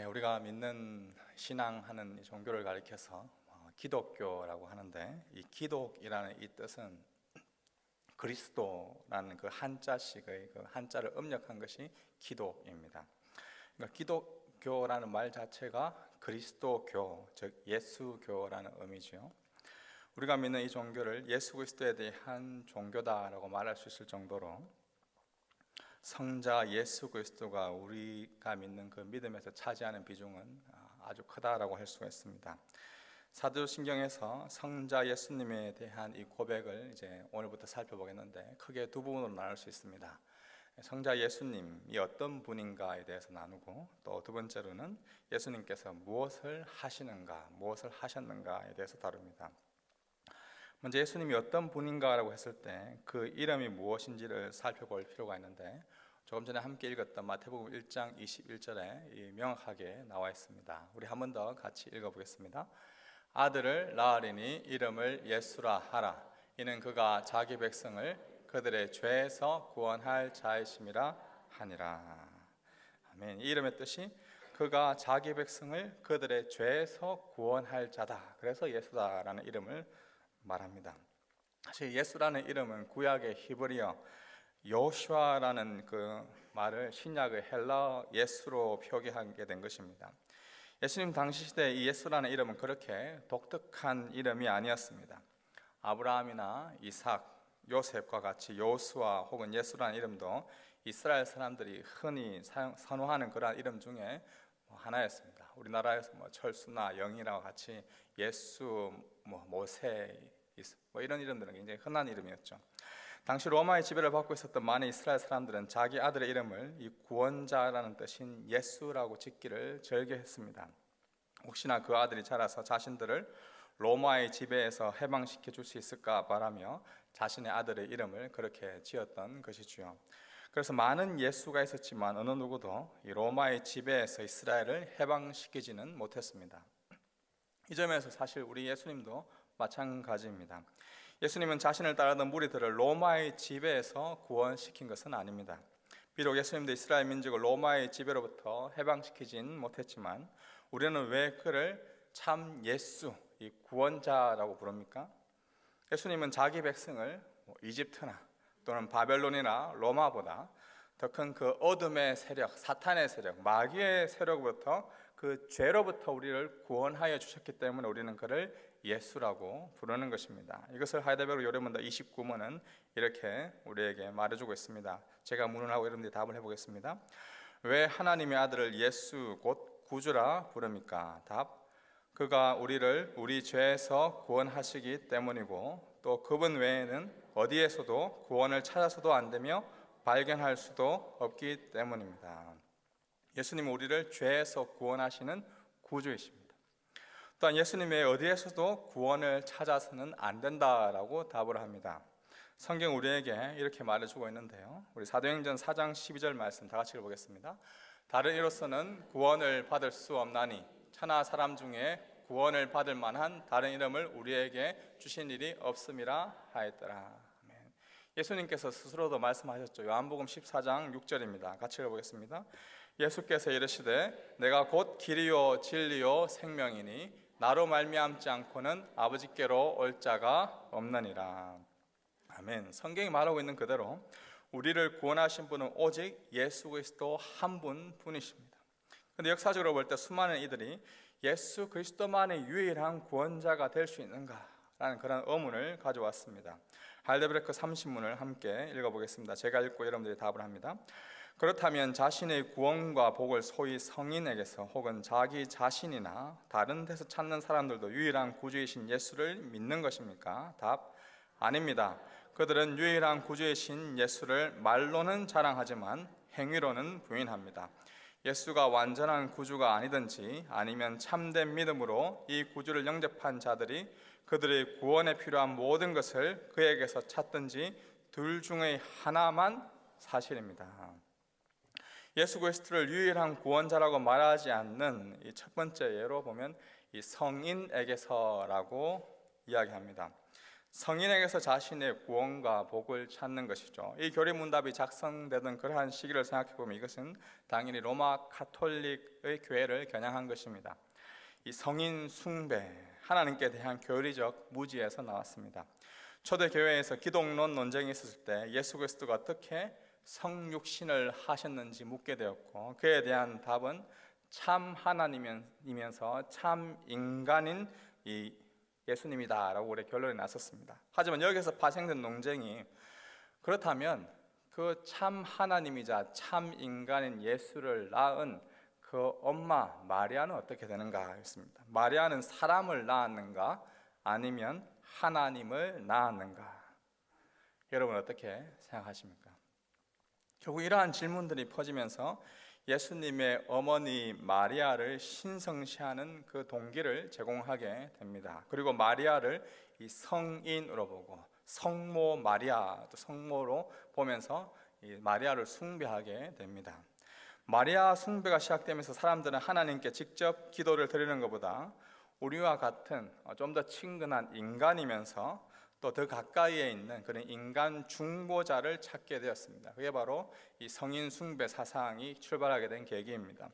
우리가 믿는 신앙하는 이 종교를 가리켜서 기독교라고 하는데, 이 기독이라는 이 뜻은 그리스도라는 그 한자식의 그 한자를 음력한 것이 기독입니다. 그러니까 기독교라는 말 자체가 그리스도교, 즉 예수교라는 의미죠. 우리가 믿는 이 종교를 예수 그리스도에 대한 종교다라고 말할 수 있을 정도로 성자 예수 그리스도가 우리가 믿는 그 믿음에서 차지하는 비중은 아주 크다라고 할 수가 있습니다. 사도신경에서 성자 예수님에 대한 이 고백을 이제 오늘부터 살펴보겠는데, 크게 두 부분으로 나눌 수 있습니다. 성자 예수님이 어떤 분인가에 대해서 나누고, 또 두 번째로는 예수님께서 무엇을 하시는가, 무엇을 하셨는가에 대해서 다룹니다. 먼저 예수님이 어떤 분인가라고 했을 때 그 이름이 무엇인지를 살펴볼 필요가 있는데, 조금 전에 함께 읽었던 마태복음 1장 21절에 명확하게 나와 있습니다. 우리 한 번 더 같이 읽어보겠습니다. 아들을 낳으리니 이름을 예수라 하라. 이는 그가 자기 백성을 그들의 죄에서 구원할 자이심이라 하니라. 아멘. 이 이름의 뜻이 그가 자기 백성을 그들의 죄에서 구원할 자다. 그래서 예수다라는 이름을 말합니다. 사실 예수라는 이름은 구약의 히브리어 요슈아라는 그 말을 신약의 헬라어 예수로 표기하게 된 것입니다. 예수님 당시 시대에 이 예수라는 이름은 그렇게 독특한 이름이 아니었습니다. 아브라함이나 이삭, 요셉과 같이 요수아 혹은 예수라는 이름도 이스라엘 사람들이 흔히 선호하는 그러한 이름 중에 하나였습니다. 우리나라에서 철수나 영희랑 같이 예수, 모세 이런 이름들은 굉장히 흔한 이름이었죠. 당시 로마의 지배를 받고 있었던 많은 이스라엘 사람들은 자기 아들의 이름을 이 구원자라는 뜻인 예수라고 짓기를 즐겨했습니다. 혹시나 그 아들이 자라서 자신들을 로마의 지배에서 해방시켜 줄 수 있을까 바라며 자신의 아들의 이름을 그렇게 지었던 것이지요. 그래서 많은 예수가 있었지만 어느 누구도 이 로마의 지배에서 이스라엘을 해방시키지는 못했습니다. 이 점에서 사실 우리 예수님도 마찬가지입니다. 예수님은 자신을 따르던 무리들을 로마의 지배에서 구원시킨 것은 아닙니다. 비록 예수님도 이스라엘 민족을 로마의 지배로부터 해방시키진 못했지만, 우리는 왜 그를 참 예수, 이 구원자라고 부릅니까? 예수님은 자기 백성을 이집트나 또는 바벨론이나 로마보다 더 큰 그 어둠의 세력, 사탄의 세력, 마귀의 세력부터 그 죄로부터 우리를 구원하여 주셨기 때문에 우리는 그를 예수라고 부르는 것입니다. 이것을 하이델베르그 요르문다 29문은 이렇게 우리에게 말해주고 있습니다. 제가 문헌하고 여러분들이 답을 해보겠습니다. 왜 하나님의 아들을 예수 곧 구주라 부릅니까? 답. 그가 우리를 우리 죄에서 구원하시기 때문이고, 또 그분 외에는 어디에서도 구원을 찾아서도 안 되며 발견할 수도 없기 때문입니다. 예수님은 우리를 죄에서 구원하시는 구주이십니다. 또한 예수님 외에 어디에서도 구원을 찾아서는 안 된다라고 답을 합니다. 성경 우리에게 이렇게 말해주고 있는데요, 우리 사도행전 4장 12절 말씀 다 같이 읽어보겠습니다. 다른 이로서는 구원을 받을 수 없나니 천하 사람 중에 구원을 받을 만한 다른 이름을 우리에게 주신 일이 없음이라 하였더라. 아멘. 예수님께서 스스로도 말씀하셨죠. 요한복음 14장 6절입니다. 같이 읽어보겠습니다. 예수께서 이르시되 내가 곧 길이요 진리요 생명이니 나로 말미암지 않고는 아버지께로 올 자가 없느니라. 아멘. 성경이 말하고 있는 그대로 우리를 구원하신 분은 오직 예수 그리스도 한 분뿐이십니다. 그런데 역사적으로 볼 때 수많은 이들이 예수 그리스도만의 유일한 구원자가 될 수 있는가라는 그런 의문을 가져왔습니다. 하이델베르크 30문을 함께 읽어보겠습니다. 제가 읽고 여러분들이 답을 합니다. 그렇다면 자신의 구원과 복을 소위 성인에게서 혹은 자기 자신이나 다른 데서 찾는 사람들도 유일한 구주이신 예수를 믿는 것입니까? 답. 아닙니다. 그들은 유일한 구주이신 예수를 말로는 자랑하지만 행위로는 부인합니다. 예수가 완전한 구주가 아니든지 아니면 참된 믿음으로 이 구주를 영접한 자들이 그들의 구원에 필요한 모든 것을 그에게서 찾든지 둘 중에 하나만 사실입니다. 예수 그리스도를 유일한 구원자라고 말하지 않는 이 첫 번째 예로 보면 이 성인에게서라고 이야기합니다. 성인에게서 자신의 구원과 복을 찾는 것이죠. 이 교리문답이 작성되던 그러한 시기를 생각해 보면 이것은 당연히 로마 가톨릭의 교회를 겨냥한 것입니다. 이 성인 숭배, 하나님께 대한 교리적 무지에서 나왔습니다. 초대 교회에서 기독론 논쟁이 있었을 때 예수 그리스도가 어떻게 성육신을 하셨는지 묻게 되었고, 그에 대한 답은 참 하나님이면서 참 인간인 이 예수님이다라고 우리 결론이 났었습니다. 하지만 여기서 파생된 논쟁이, 그렇다면 그 참 하나님이자 참 인간인 예수를 낳은 그 엄마 마리아는 어떻게 되는가 했습니다. 마리아는 사람을 낳았는가 아니면 하나님을 낳았는가? 여러분 어떻게 생각하십니까? 결국 이러한 질문들이 퍼지면서 예수님의 어머니 마리아를 신성시하는 그 동기를 제공하게 됩니다. 그리고 마리아를 이 성인으로 보고 성모 마리아, 또 성모로 보면서 이 마리아를 숭배하게 됩니다. 마리아 숭배가 시작되면서 사람들은 하나님께 직접 기도를 드리는 것보다 우리와 같은 좀 더 친근한 인간이면서 또 더 가까이에 있는 그런 인간 중보자를 찾게 되었습니다. 그게 바로 이 성인 숭배 사상이 출발하게 된 계기입니다.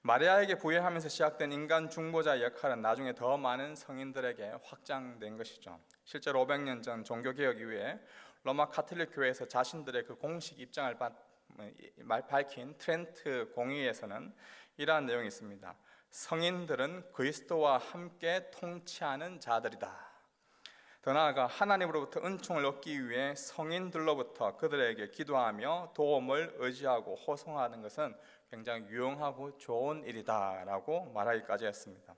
마리아에게 부여하면서 시작된 인간 중보자 역할은 나중에 더 많은 성인들에게 확장된 것이죠. 실제로 500년 전 종교개혁 이후에 로마 카톨릭 교회에서 자신들의 그 공식 입장을 밝힌 트렌트 공의에서는 이러한 내용이 있습니다. 성인들은 그리스도와 함께 통치하는 자들이다. 더 나아가 하나님으로부터 은총을 얻기 위해 성인들로부터 그들에게 기도하며 도움을 의지하고 호송하는 것은 굉장히 유용하고 좋은 일이다라고 말하기까지 했습니다.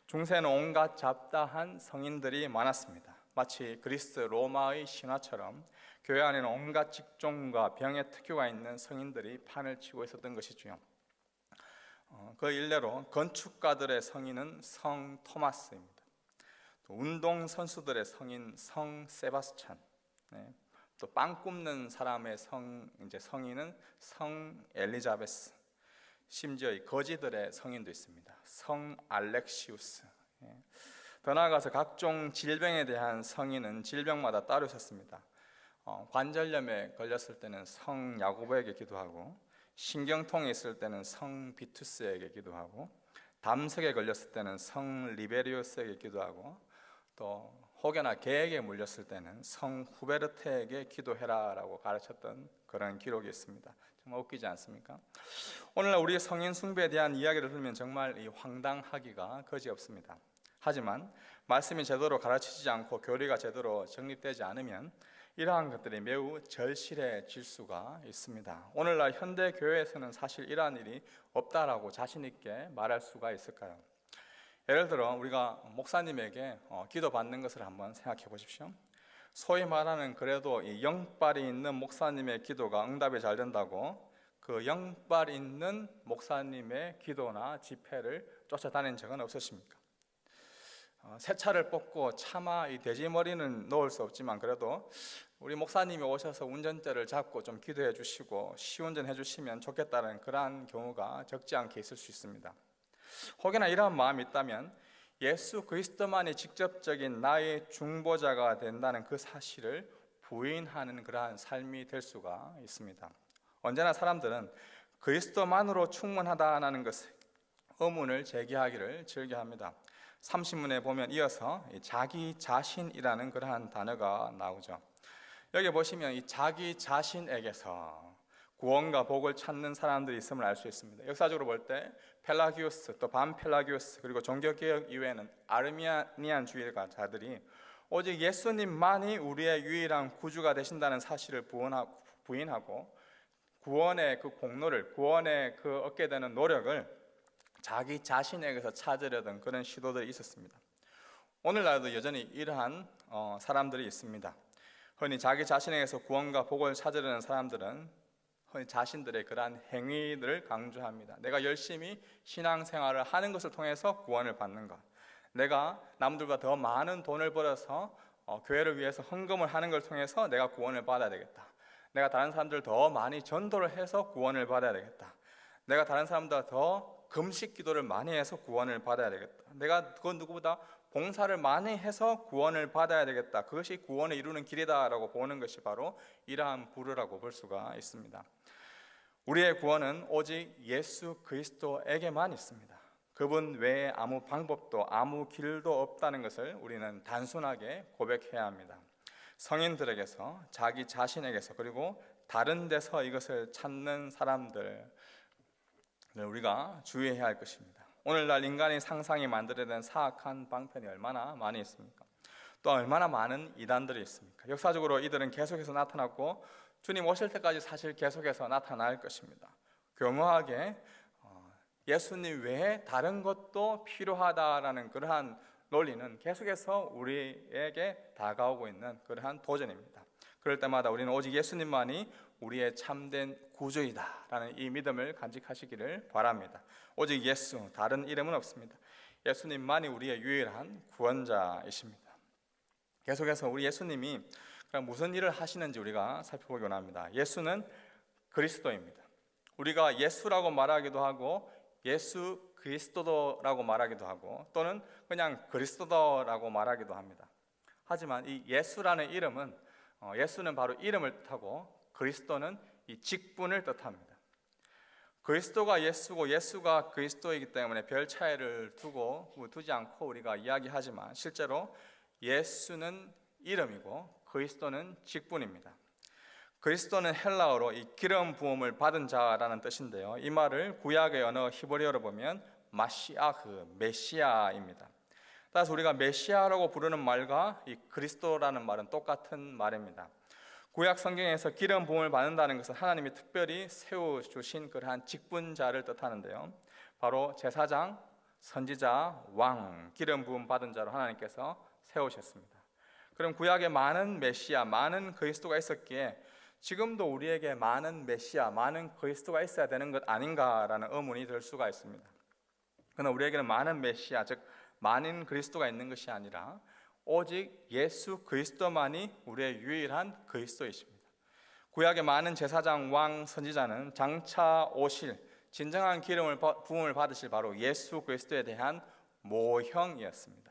중세는 온갖 잡다한 성인들이 많았습니다. 마치 그리스 로마의 신화처럼 교회 안에는 온갖 직종과 병의 특효가 있는 성인들이 판을 치고 있었던 것이죠. 그 일례로 건축가들의 성인은 성 토마스입니다. 또 운동 선수들의 성인 성 세바스찬, 또 빵 굽는 사람의 성인은 성 엘리자베스, 심지어 이 거지들의 성인도 있습니다. 성 알렉시우스. 더 나아가서 각종 질병에 대한 성인은 질병마다 따로 있었습니다. 관절염에 걸렸을 때는 성 야고보에게 기도하고, 신경통이 있을 때는 성 비투스에게 기도하고, 담석에 걸렸을 때는 성 리베리우스에게 기도하고, 또 혹여나 개에게 물렸을 때는 성 후베르테에게 기도해라라고 가르쳤던 그런 기록이 있습니다. 정말 웃기지 않습니까? 오늘날 우리 성인 숭배에 대한 이야기를 들으면 정말 황당하기가 거지없습니다. 하지만 말씀이 제대로 가르치지 않고 교리가 제대로 정립되지 않으면 이러한 것들이 매우 절실해질 수가 있습니다. 오늘날 현대 교회에서는 사실 이러한 일이 없다라고 자신 있게 말할 수가 있을까요? 예를 들어 우리가 목사님에게 기도받는 것을 한번 생각해 보십시오. 소위 말하는 그래도 이 영빨이 있는 목사님의 기도가 응답이 잘 된다고 그 영빨 있는 목사님의 기도나 집회를 쫓아다닌 적은 없으십니까? 새 차를 뽑고 차마 이 돼지머리는 놓을 수 없지만 그래도 우리 목사님이 오셔서 운전대를 잡고 좀 기도해 주시고 시운전해 주시면 좋겠다는 그러한 경우가 적지 않게 있을 수 있습니다. 혹여나 이러한 마음이 있다면 예수 그리스도만이 직접적인 나의 중보자가 된다는 그 사실을 부인하는 그러한 삶이 될 수가 있습니다. 언제나 사람들은 그리스도만으로 충분하다는 것에 의문을 제기하기를 즐겨합니다. 30문에 보면 이어서 자기 자신이라는 그러한 단어가 나오죠. 여기 보시면 이 자기 자신에게서 구원과 복을 찾는 사람들이 있음을 알 수 있습니다. 역사적으로 볼 때 펠라기우스, 또 반펠라기우스, 그리고 종교개혁 이후에는 아르미니안주의자들이 오직 예수님만이 우리의 유일한 구주가 되신다는 사실을 부인하고 구원의 그 공로를, 구원의 그 얻게 되는 노력을 자기 자신에게서 찾으려던 그런 시도들이 있었습니다. 오늘날도 여전히 이러한 사람들이 있습니다. 흔히 자기 자신에게서 구원과 복을 찾으려는 사람들은 흔히 자신들의 그러한 행위를 강조합니다. 내가 열심히 신앙생활을 하는 것을 통해서 구원을 받는 것, 내가 남들보다 더 많은 돈을 벌어서 교회를 위해서 헌금을 하는 걸 통해서 내가 구원을 받아야 되겠다. 내가 다른 사람들 더 많이 전도를 해서 구원을 받아야 되겠다. 내가 다른 사람보다 더 금식 기도를 많이 해서 구원을 받아야 되겠다. 내가 그 누구보다 봉사를 많이 해서 구원을 받아야 되겠다, 그것이 구원을 이루는 길이다라고 보는 것이 바로 이러한 부르라고 볼 수가 있습니다. 우리의 구원은 오직 예수 그리스도에게만 있습니다. 그분 외에 아무 방법도 아무 길도 없다는 것을 우리는 단순하게 고백해야 합니다. 성인들에게서, 자기 자신에게서, 그리고 다른 데서 이것을 찾는 사람들 우리가 주의해야 할 것입니다. 오늘날 인간의 상상이 만들어낸 사악한 방편이 얼마나 많이 있습니까? 또 얼마나 많은 이단들이 있습니까? 역사적으로 이들은 계속해서 나타났고 주님 오실 때까지 사실 계속해서 나타날 것입니다. 교묘하게 예수님 외에 다른 것도 필요하다라는 그러한 논리는 계속해서 우리에게 다가오고 있는 그러한 도전입니다. 그럴 때마다 우리는 오직 예수님만이 우리의 참된 구주이다라는 이 믿음을 간직하시기를 바랍니다. 오직 예수, 다른 이름은 없습니다. 예수님만이 우리의 유일한 구원자이십니다. 계속해서 우리 예수님이 그럼 무슨 일을 하시는지 우리가 살펴보기 원합니다. 예수는 그리스도입니다. 우리가 예수라고 말하기도 하고 예수 그리스도라고 말하기도 하고 또는 그냥 그리스도라고 말하기도 합니다. 하지만 이 예수라는 이름은 예수는 바로 이름을 뜻하고 그리스도는 이 직분을 뜻합니다. 그리스도가 예수고 예수가 그리스도이기 때문에 별 차이를 두지 않고 우리가 이야기하지만 실제로 예수는 이름이고 그리스도는 직분입니다. 그리스도는 헬라어로 이 기름 부음을 받은 자라는 뜻인데요, 이 말을 구약의 언어 히브리어로 보면 마시아흐, 메시아입니다. 따라서 우리가 메시아라고 부르는 말과 이 그리스도라는 말은 똑같은 말입니다. 구약 성경에서 기름 부음을 받는다는 것은 하나님이 특별히 세워주신 그러한 직분자를 뜻하는데요, 바로 제사장, 선지자, 왕, 기름 부음 받은 자로 하나님께서 세우셨습니다. 그럼 구약에 많은 메시아, 많은 그리스도가 있었기에 지금도 우리에게 많은 메시아, 많은 그리스도가 있어야 되는 것 아닌가라는 의문이 들 수가 있습니다. 그러나 우리에게는 많은 메시아, 즉 많은 그리스도가 있는 것이 아니라 오직 예수 그리스도만이 우리의 유일한 그리스도이십니다. 구약의 많은 제사장, 왕, 선지자는 장차 오실 진정한 기름을 부음을 받으실 바로 예수 그리스도에 대한 모형이었습니다.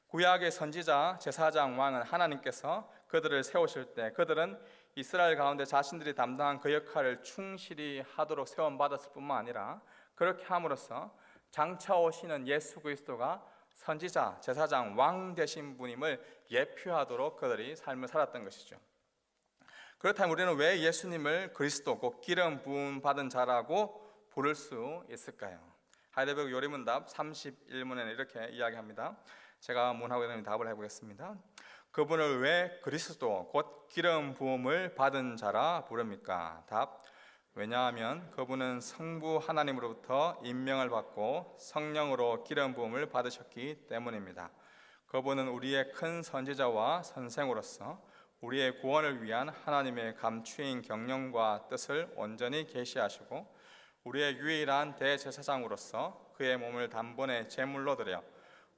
구약의 선지자, 제사장, 왕은 하나님께서 그들을 세우실 때 그들은 이스라엘 가운데 자신들이 담당한 그 역할을 충실히 하도록 세움받았을 뿐만 아니라 그렇게 함으로써 장차 오시는 예수 그리스도가 선지자, 제사장, 왕 되신 분임을 예표하도록 그들이 삶을 살았던 것이죠. 그렇다면 우리는 왜 예수님을 그리스도, 곧 기름 부음 받은 자라고 부를 수 있을까요? 하이델베르그 요리문답 31문에는 이렇게 이야기합니다. 제가 문하고 있는 답을 해보겠습니다. 그분을 왜 그리스도, 곧 기름 부음을 받은 자라 부릅니까? 답. 왜냐하면 그분은 성부 하나님으로부터 임명을 받고 성령으로 기름 부음을 받으셨기 때문입니다. 그분은 우리의 큰 선지자와 선생으로서 우리의 구원을 위한 하나님의 감추인 경영과 뜻을 온전히 계시하시고 우리의 유일한 대제사장으로서 그의 몸을 단번에 제물로 드려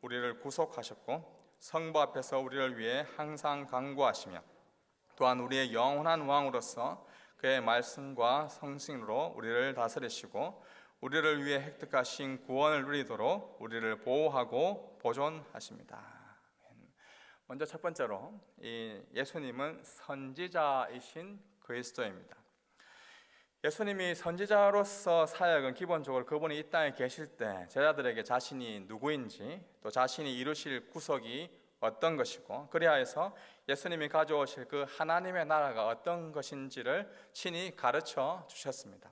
우리를 구속하셨고 성부 앞에서 우리를 위해 항상 간구하시며 또한 우리의 영원한 왕으로서 그의 말씀과 성신으로 우리를 다스리시고 우리를 위해 획득하신 구원을 누리도록 우리를 보호하고 보존하십니다. 먼저 첫 번째로 이 예수님은 선지자이신 그리스도입니다. 예수님이 선지자로서 사역은 기본적으로 그분이 이 땅에 계실 때 제자들에게 자신이 누구인지 또 자신이 이루실 구속이 어떤 것이고 그리하여서 예수님이 가져오실 그 하나님의 나라가 어떤 것인지를 친히 가르쳐 주셨습니다.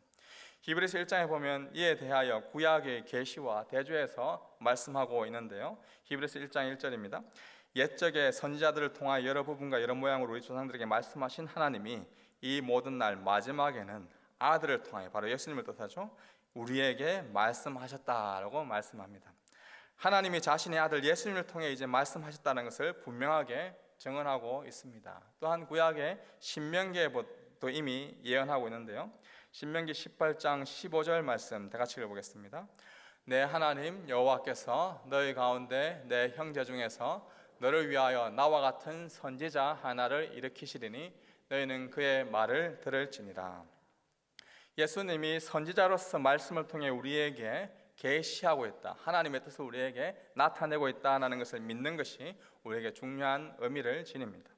히브리서 1장에 보면 이에 대하여 구약의 계시와 대조해서 말씀하고 있는데요, 히브리서 1장 1절입니다. 옛적에 선지자들을 통하여 여러 부분과 여러 모양으로 우리 조상들에게 말씀하신 하나님이 이 모든 날 마지막에는 아들을 통하여, 바로 예수님을 뜻하죠, 우리에게 말씀하셨다라고 말씀합니다. 하나님이 자신의 아들 예수님을 통해 이제 말씀하셨다는 것을 분명하게 증언하고 있습니다. 또한 구약의 신명기에도 이미 예언하고 있는데요, 신명기 18장 15절 말씀 다 같이 읽어보겠습니다. 내 하나님 여호와께서 너희 가운데 내 형제 중에서 너를 위하여 나와 같은 선지자 하나를 일으키시리니 너희는 그의 말을 들을지니라. 예수님이 선지자로서 말씀을 통해 우리에게 계시하고 있다, 하나님의 뜻을 우리에게 나타내고 있다는 것을 믿는 것이 우리에게 중요한 의미를 지닙니다.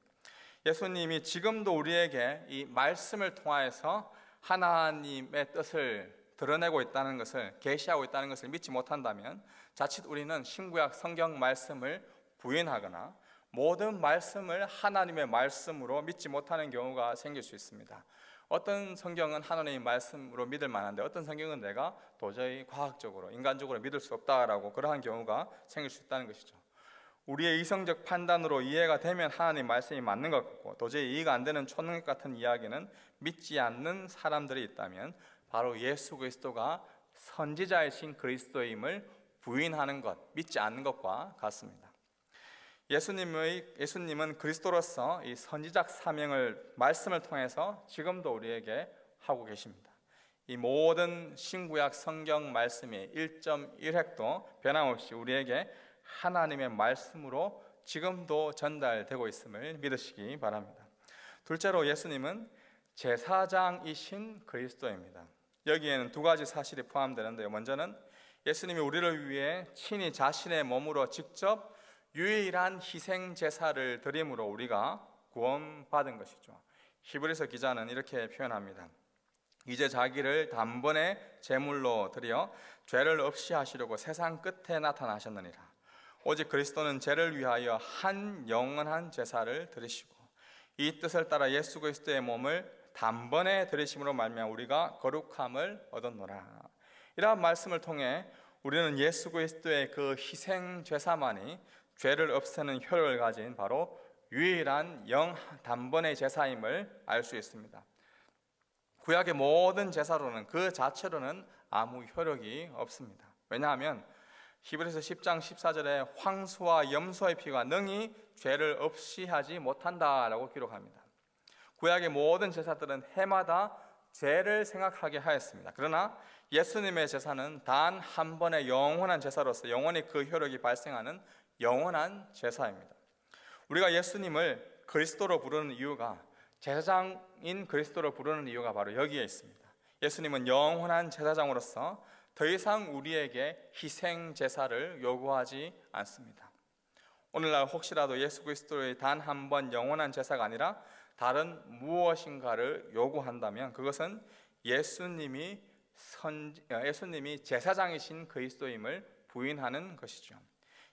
예수님이 지금도 우리에게 이 말씀을 통하여서 하나님의 뜻을 드러내고 있다는 것을, 계시하고 있다는 것을 믿지 못한다면 자칫 우리는 신구약 성경 말씀을 부인하거나 모든 말씀을 하나님의 말씀으로 믿지 못하는 경우가 생길 수 있습니다. 어떤 성경은 하나님의 말씀으로 믿을 만한데 어떤 성경은 내가 도저히 과학적으로, 인간적으로 믿을 수 없다라고 그러한 경우가 생길 수 있다는 것이죠. 우리의 이성적 판단으로 이해가 되면 하나님 말씀이 맞는 것 같고 도저히 이해가 안 되는 초능력 같은 이야기는 믿지 않는 사람들이 있다면 바로 예수 그리스도가 선지자이신 그리스도임을 부인하는 것, 믿지 않는 것과 같습니다. 예수님은 그리스도로서 이 선지작 사명을 말씀을 통해서 지금도 우리에게 하고 계십니다. 이 모든 신구약 성경 말씀이 1.1획도 변함없이 우리에게 하나님의 말씀으로 지금도 전달되고 있음을 믿으시기 바랍니다. 둘째로 예수님은 제사장이신 그리스도입니다. 여기에는 두 가지 사실이 포함되는데요. 먼저는 예수님이 우리를 위해 친히 자신의 몸으로 직접 유일한 희생 제사를 드림으로 우리가 구원받은 것이죠. 히브리서 기자는 이렇게 표현합니다. 이제 자기를 단번에 제물로 드려 죄를 없이 하시려고 세상 끝에 나타나셨느니라. 오직 그리스도는 죄를 위하여 한 영원한 제사를 드리시고 이 뜻을 따라 예수 그리스도의 몸을 단번에 드리심으로 말미암아 우리가 거룩함을 얻었노라. 이러한 말씀을 통해 우리는 예수 그리스도의 그 희생 제사만이 죄를 없애는 효력을 가진 바로 유일한 단번의 제사임을 알 수 있습니다. 구약의 모든 제사로는 그 자체로는 아무 효력이 없습니다. 왜냐하면 히브리서 10장 14절에 황소와 염소의 피가 능히 죄를 없이 하지 못한다라고 기록합니다. 구약의 모든 제사들은 해마다 죄를 생각하게 하였습니다. 그러나 예수님의 제사는 단 한 번의 영원한 제사로서 영원히 그 효력이 발생하는 영원한 제사입니다. 우리가 예수님을 그리스도로 부르는 이유가, 제사장인 그리스도로 부르는 이유가 바로 여기에 있습니다. 예수님은 영원한 제사장으로서 더 이상 우리에게 희생 제사를 요구하지 않습니다. 오늘날 혹시라도 예수 그리스도의 단 한 번 영원한 제사가 아니라 다른 무엇인가를 요구한다면 그것은 예수님이 제사장이신 그리스도임을 부인하는 것이죠.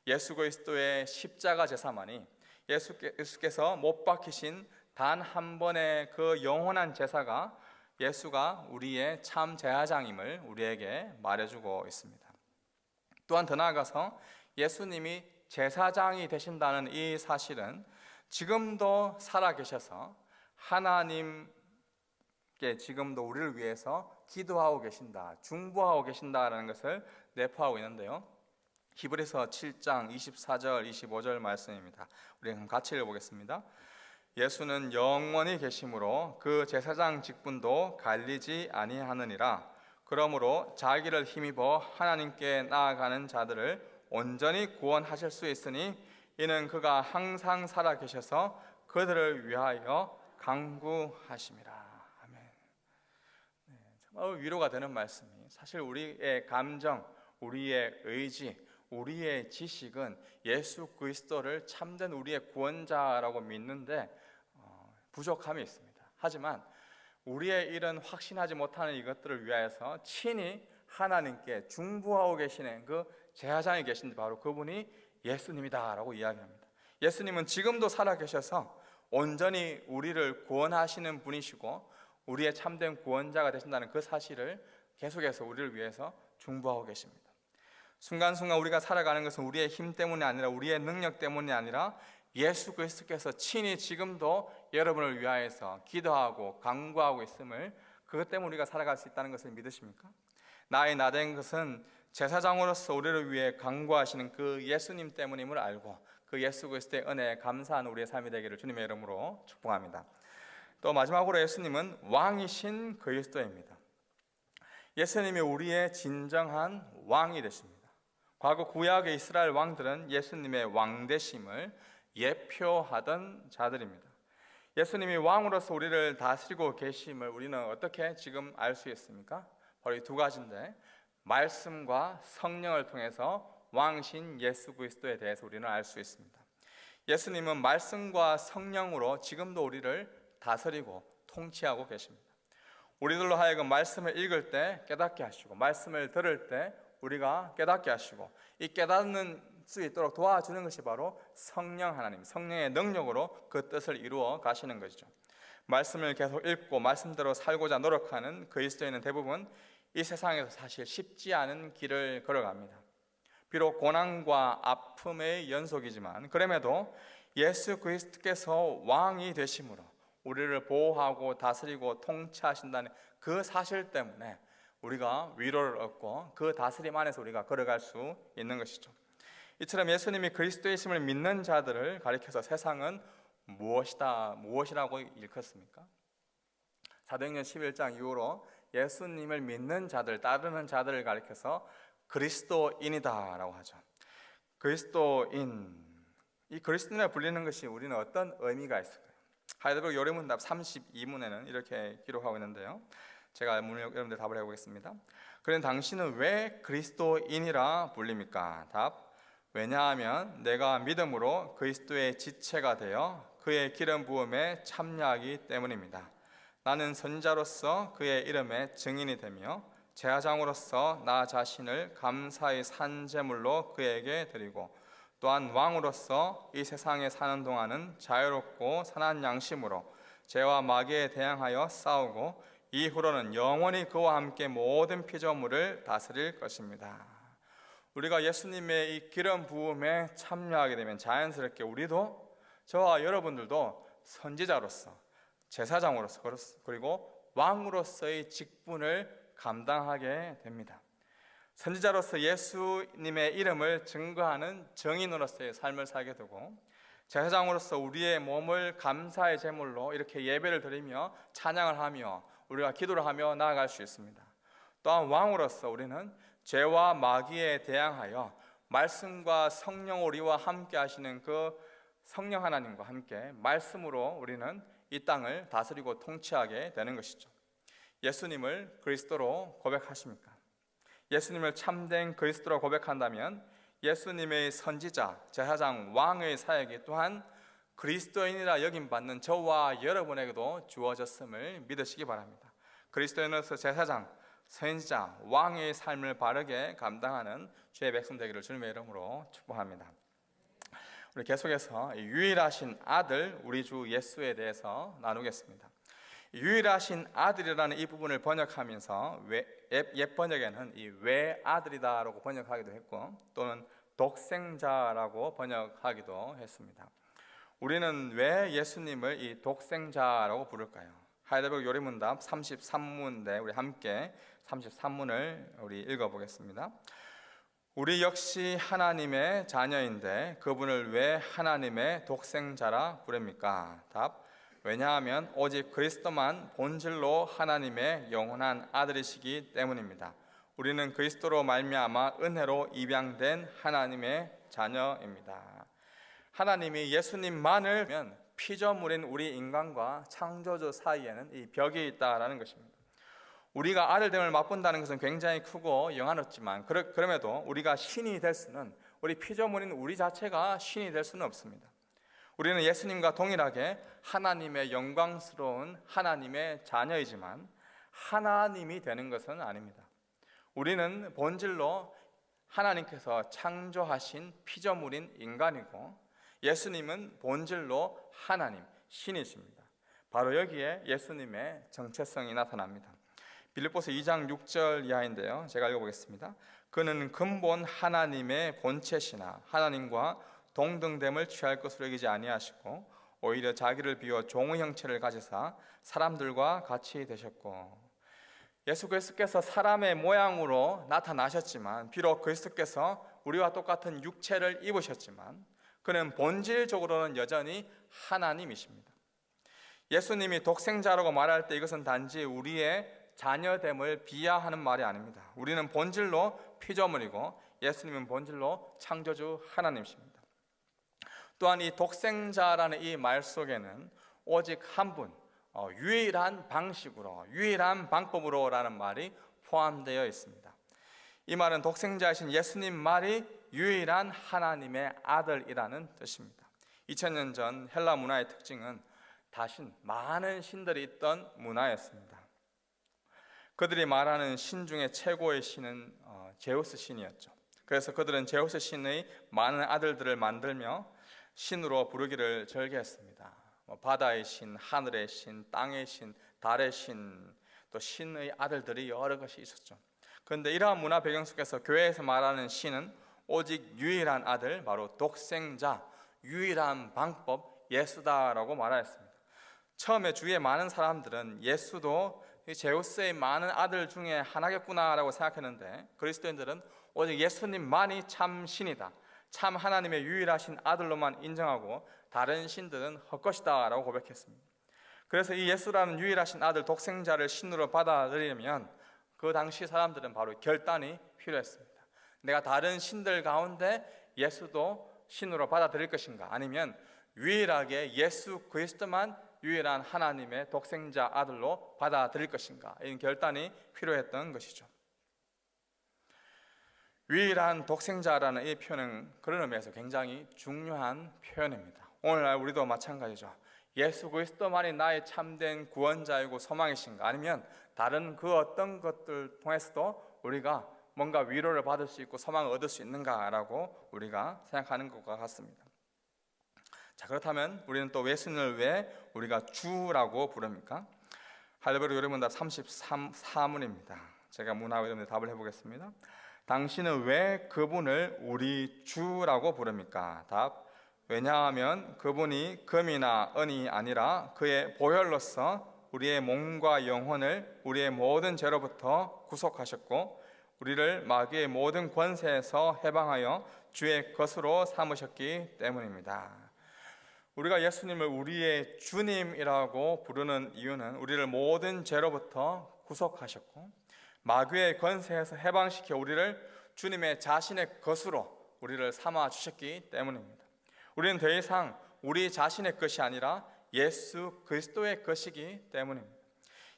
예수 그리스도의 십자가 제사만이, 예수께서 못 박히신 단 한 번의 그 영원한 제사가 예수가 우리의 참 제사장임을 우리에게 말해주고 있습니다. 또한 더 나아가서 예수님이 제사장이 되신다는 이 사실은 지금도 살아계셔서 하나님께 지금도 우리를 위해서 기도하고 계신다, 중보하고 계신다라는 것을 내포하고 있는데요. 히브리서 7장 24절 25절 말씀입니다. 우리 같이 읽어보겠습니다. 예수는 영원히 계심으로 그 제사장 직분도 갈리지 아니하느니라. 그러므로 자기를 힘입어 하나님께 나아가는 자들을 온전히 구원하실 수 있으니 이는 그가 항상 살아계셔서 그들을 위하여 간구하심이라. 아멘. 정말 위로가 되는 말씀이, 사실 우리의 감정, 우리의 의지, 우리의 지식은 예수 그리스도를 참된 우리의 구원자라고 믿는데 부족함이 있습니다. 하지만 우리의 일은 확신하지 못하는 이것들을 위하여서 친히 하나님께 중보하고 계시는 그 제사장이 계신데 바로 그분이 예수님이다라고 이야기합니다. 예수님은 지금도 살아계셔서 온전히 우리를 구원하시는 분이시고 우리의 참된 구원자가 되신다는 그 사실을 계속해서 우리를 위해서 중보하고 계십니다. 순간순간 우리가 살아가는 것은 우리의 힘 때문이 아니라, 우리의 능력 때문이 아니라 예수 그리스도께서 친히 지금도 여러분을 위하여서 기도하고 간구하고 있음을, 그것 때문에 우리가 살아갈 수 있다는 것을 믿으십니까? 나의 나된 것은 제사장으로서 우리를 위해 간구하시는 그 예수님 때문임을 알고 그 예수 그리스도의 은혜에 감사하는 우리의 삶이 되기를 주님의 이름으로 축복합니다. 또 마지막으로 예수님은 왕이신 그리스도입니다. 예수님이 우리의 진정한 왕이 되십니다. 과거 구약의 이스라엘 왕들은 예수님의 왕되심을 예표하던 자들입니다. 예수님이 왕으로서 우리를 다스리고 계심을 우리는 어떻게 지금 알 수 있습니까? 바로 이 두 가지인데, 말씀과 성령을 통해서 왕이신 예수 그리스도에 대해서 우리는 알 수 있습니다. 예수님은 말씀과 성령으로 지금도 우리를 다스리고 통치하고 계십니다. 우리들로 하여금 말씀을 읽을 때 깨닫게 하시고, 말씀을 들을 때 우리가 깨닫게 하시고, 이 깨닫는 수 있도록 도와주는 것이 바로 성령 하나님, 성령의 능력으로 그 뜻을 이루어 가시는 것이죠. 말씀을 계속 읽고 말씀대로 살고자 노력하는 그리스도인은 대부분 이 세상에서 사실 쉽지 않은 길을 걸어갑니다. 비록 고난과 아픔의 연속이지만 그럼에도 예수 그리스도께서 왕이 되심으로 우리를 보호하고 다스리고 통치하신다는 그 사실 때문에 우리가 위로를 얻고 그 다스림 안에서 우리가 걸어갈 수 있는 것이죠. 이처럼 예수님이 그리스도이심을 믿는 자들을 가리켜서 세상은 무엇이라고 일컫습니까? 사도행전 11장 이후로 예수님을 믿는 자들, 따르는 자들을 가리켜서 그리스도인이다라고 하죠. 그리스도인, 이 그리스도인을 불리는 것이 우리는 어떤 의미가 있을까요? 하이델베르그 요리문답 32문에는 이렇게 기록하고 있는데요. 제가 여러분들 답을 해보겠습니다. 그런데 당신은 왜 그리스도인이라 불립니까? 답: 왜냐하면 내가 믿음으로 그리스도의 지체가 되어 그의 기름 부음에 참여하기 때문입니다. 나는 선지자로서 그의 이름에 증인이 되며 제사장으로서 나 자신을 감사의 산제물로 그에게 드리고, 또한 왕으로서 이 세상에 사는 동안은 자유롭고 선한 양심으로 죄와 마귀에 대항하여 싸우고 이후로는 영원히 그와 함께 모든 피조물을 다스릴 것입니다. 우리가 예수님의 이 기름 부음에 참여하게 되면 자연스럽게 우리도, 저와 여러분들도 선지자로서, 제사장으로서, 그리고 왕으로서의 직분을 감당하게 됩니다. 선지자로서 예수님의 이름을 증거하는 증인으로서의 삶을 살게 되고, 제사장으로서 우리의 몸을 감사의 제물로 이렇게 예배를 드리며 찬양을 하며 우리가 기도를 하며 나아갈 수 있습니다. 또한 왕으로서 우리는 죄와 마귀에 대항하여 말씀과 성령 우리와 함께 하시는 그 성령 하나님과 함께 말씀으로 우리는 이 땅을 다스리고 통치하게 되는 것이죠. 예수님을 그리스도로 고백하십니까? 예수님을 참된 그리스도로 고백한다면 예수님의 선지자, 제사장, 왕의 사역이 또한 그리스도인이라 여김받는 저와 여러분에게도 주어졌음을 믿으시기 바랍니다. 그리스도인으로서 제사장, 선지자, 왕의 삶을 바르게 감당하는 주의 백성 되기를 주님의 이름으로 축복합니다. 우리 계속해서 유일하신 아들 우리 주 예수에 대해서 나누겠습니다. 유일하신 아들이라는 이 부분을 번역하면서 옛 번역에는 이 외아들이다라고 번역하기도 했고, 또는 독생자라고 번역하기도 했습니다. 우리는 왜 예수님을 이 독생자라고 부를까요? 하이델베르그 요리문답 33문인데 우리 함께 33문을 우리 읽어보겠습니다. 우리 역시 하나님의 자녀인데 그분을 왜 하나님의 독생자라 부릅니까? 답: 왜냐하면 오직 그리스도만 본질로 하나님의 영원한 아들이시기 때문입니다. 우리는 그리스도로 말미암아 은혜로 입양된 하나님의 자녀입니다. 하나님이 예수님만을 면 피조물인 우리 인간과 창조주 사이에는 이 벽이 있다라는 것입니다. 우리가 아들됨을 맛본다는 것은 굉장히 크고 영화롭지만 그럼에도 우리가 신이 될 수는, 우리 피조물인 우리 자체가 신이 될 수는 없습니다. 우리는 예수님과 동일하게 하나님의 영광스러운 하나님의 자녀이지만 하나님이 되는 것은 아닙니다. 우리는 본질로 하나님께서 창조하신 피조물인 인간이고, 예수님은 본질로 하나님, 신이십니다. 바로 여기에 예수님의 정체성이 나타납니다. 빌립보서 2장 6절 이하인데요, 제가 읽어보겠습니다. 그는 근본 하나님의 본체시나 하나님과 동등됨을 취할 것으로 여기지 아니하시고 오히려 자기를 비워 종의 형체를 가지사 사람들과 같이 되셨고, 예수 그리스도께서 사람의 모양으로 나타나셨지만, 비록 그리스도께서 우리와 똑같은 육체를 입으셨지만 그는 본질적으로는 여전히 하나님이십니다. 예수님이 독생자라고 말할 때 이것은 단지 우리의 자녀됨을 비하하는 말이 아닙니다. 우리는 본질로 피조물이고 예수님은 본질로 창조주 하나님이십니다. 또한 이 독생자라는 이 말 속에는 오직 한 분, 유일한 방식으로, 유일한 방법으로라는 말이 포함되어 있습니다. 이 말은 독생자이신 예수님 말이 유일한 하나님의 아들이라는 뜻입니다. 2000년 전 헬라 문화의 특징은 다신 많은 신들이 있던 문화였습니다. 그들이 말하는 신 중에 최고의 신은 제우스 신이었죠. 그래서 그들은 제우스 신의 많은 아들들을 만들며 신으로 부르기를 절개했습니다. 바다의 신, 하늘의 신, 땅의 신, 달의 신, 또 신의 아들들이 여러 것이 있었죠. 그런데 이러한 문화 배경 속에서 교회에서 말하는 신은 오직 유일한 아들, 바로 독생자, 유일한 방법 예수다라고 말하였습니다. 처음에 주위의 많은 사람들은 예수도 제우스의 많은 아들 중에 하나겠구나라고 생각했는데, 그리스도인들은 오직 예수님만이 참 신이다, 참 하나님의 유일하신 아들로만 인정하고 다른 신들은 헛것이다 라고 고백했습니다. 그래서 이 예수라는 유일하신 아들 독생자를 신으로 받아들이려면 그 당시 사람들은 바로 결단이 필요했습니다. 내가 다른 신들 가운데 예수도 신으로 받아들일 것인가, 아니면 유일하게 예수 그리스도만 유일한 하나님의 독생자 아들로 받아들일 것인가, 이런 결단이 필요했던 것이죠. 유일한 독생자라는 이 표현은 그런 의미에서 굉장히 중요한 표현입니다. 오늘날 우리도 마찬가지죠. 예수 그리스도만이 나의 참된 구원자이고 소망이신가, 아니면 다른 그 어떤 것들 통해서도 우리가 뭔가 위로를 받을 수 있고 소망을 얻을 수 있는가라고 우리가 생각하는 것과 같습니다. 자, 그렇다면 우리는 또 예수님을 왜 우리가 주라고 부릅니까? 할례브로 요리문답 33사문입니다. 제가 문하고 여러분들 답을 해보겠습니다. 당신은 왜 그분을 우리 주라고 부릅니까? 답: 왜냐하면 그분이 금이나 은이 아니라 그의 보혈로서 우리의 몸과 영혼을 우리의 모든 죄로부터 구속하셨고 우리를 마귀의 모든 권세에서 해방하여 주의 것으로 삼으셨기 때문입니다. 우리가 예수님을 우리의 주님이라고 부르는 이유는 우리를 모든 죄로부터 구속하셨고 마귀의 권세에서 해방시켜 우리를 주님의 자신의 것으로 우리를 삼아 주셨기 때문입니다. 우리는 더 이상 우리 자신의 것이 아니라 예수 그리스도의 것이기 때문입니다.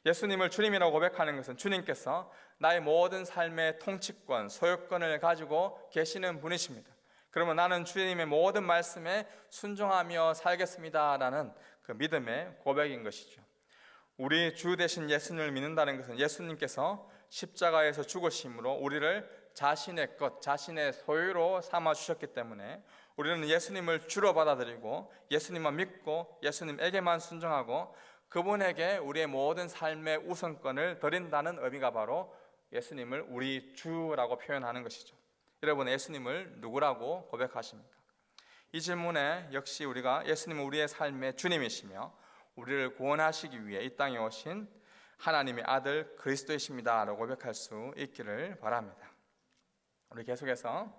예수님을 주님이라고 고백하는 것은 주님께서 나의 모든 삶의 통치권, 소유권을 가지고 계시는 분이십니다. 그러면 나는 주님의 모든 말씀에 순종하며 살겠습니다라는 그 믿음의 고백인 것이죠. 우리 주 되신 예수님을 믿는다는 것은 예수님께서 십자가에서 죽으심으로 우리를 자신의 것, 자신의 소유로 삼아 주셨기 때문에 우리는 예수님을 주로 받아들이고 예수님만 믿고 예수님에게만 순종하고 그분에게 우리의 모든 삶의 우선권을 드린다는 의미가 바로 예수님을 우리 주라고 표현하는 것이죠. 여러분, 예수님을 누구라고 고백하십니까? 이 질문에 역시 우리가 예수님은 우리의 삶의 주님이시며 우리를 구원하시기 위해 이 땅에 오신 하나님의 아들 그리스도이십니다 라고 고백할 수 있기를 바랍니다. 우리 계속해서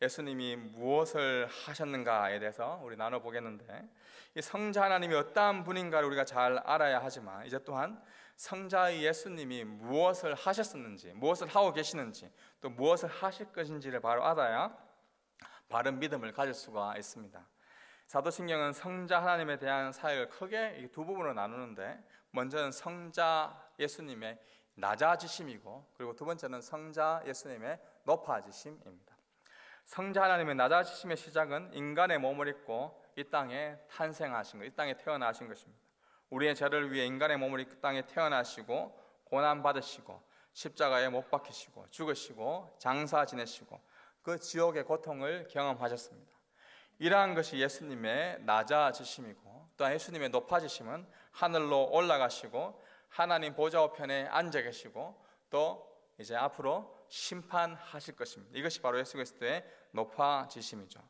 예수님이 무엇을 하셨는가에 대해서 우리 나눠보겠는데, 이 성자 하나님이 어떠한 분인가를 우리가 잘 알아야 하지만 이제 또한 성자의 예수님이 무엇을 하셨었는지, 무엇을 하고 계시는지, 또 무엇을 하실 것인지를 바로 알아야 바른 믿음을 가질 수가 있습니다. 사도신경은 성자 하나님에 대한 사역을 크게 두 부분으로 나누는데, 먼저는 성자 예수님의 낮아지심이고, 그리고 두 번째는 성자 예수님의 높아지심입니다. 성자 하나님의 낮아지심의 시작은 인간의 몸을 입고 이 땅에 탄생하신 것, 이 땅에 태어나신 것입니다. 우리의 죄를 위해 인간의 몸을 입고 땅에 태어나시고 고난 받으시고 십자가에 못 박히시고 죽으시고 장사 지내시고 그 지옥의 고통을 경험하셨습니다. 이러한 것이 예수님의 낮아지심이고, 또한 예수님의 높아지심은 하늘로 올라가시고 하나님 보좌 우편에 앉아 계시고 또 이제 앞으로 심판하실 것입니다. 이것이 바로 예수 그리스도의 높아지심이죠.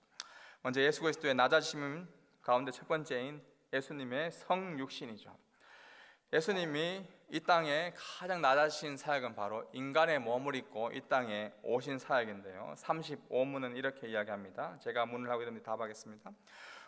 먼저 예수 그리스도의 낮아지심 가운데 첫 번째인 예수님의 성육신이죠. 예수님이 이 땅에 가장 낮아지신 사역은 바로 인간의 몸을 입고 이 땅에 오신 사역인데요, 35문은 이렇게 이야기합니다. 제가 문을 하고 이런 답하겠습니다.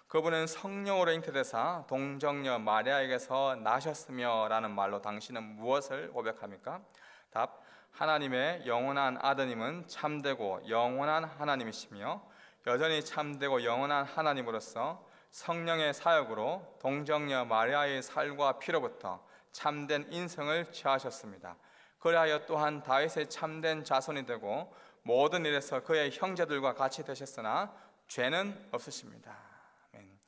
그분은 성령으로 잉태되사 동정녀 마리아에게서 나셨으며 라는 말로 당신은 무엇을 고백합니까? 답: 하나님의 영원한 아드님은 참되고 영원한 하나님이시며 여전히 참되고 영원한 하나님으로서 성령의 사역으로 동정녀 마리아의 살과 피로부터 참된 인성을 취하셨습니다. 그리하여 또한 다윗의 참된 자손이 되고 모든 일에서 그의 형제들과 같이 되셨으나 죄는 없으십니다. 아멘.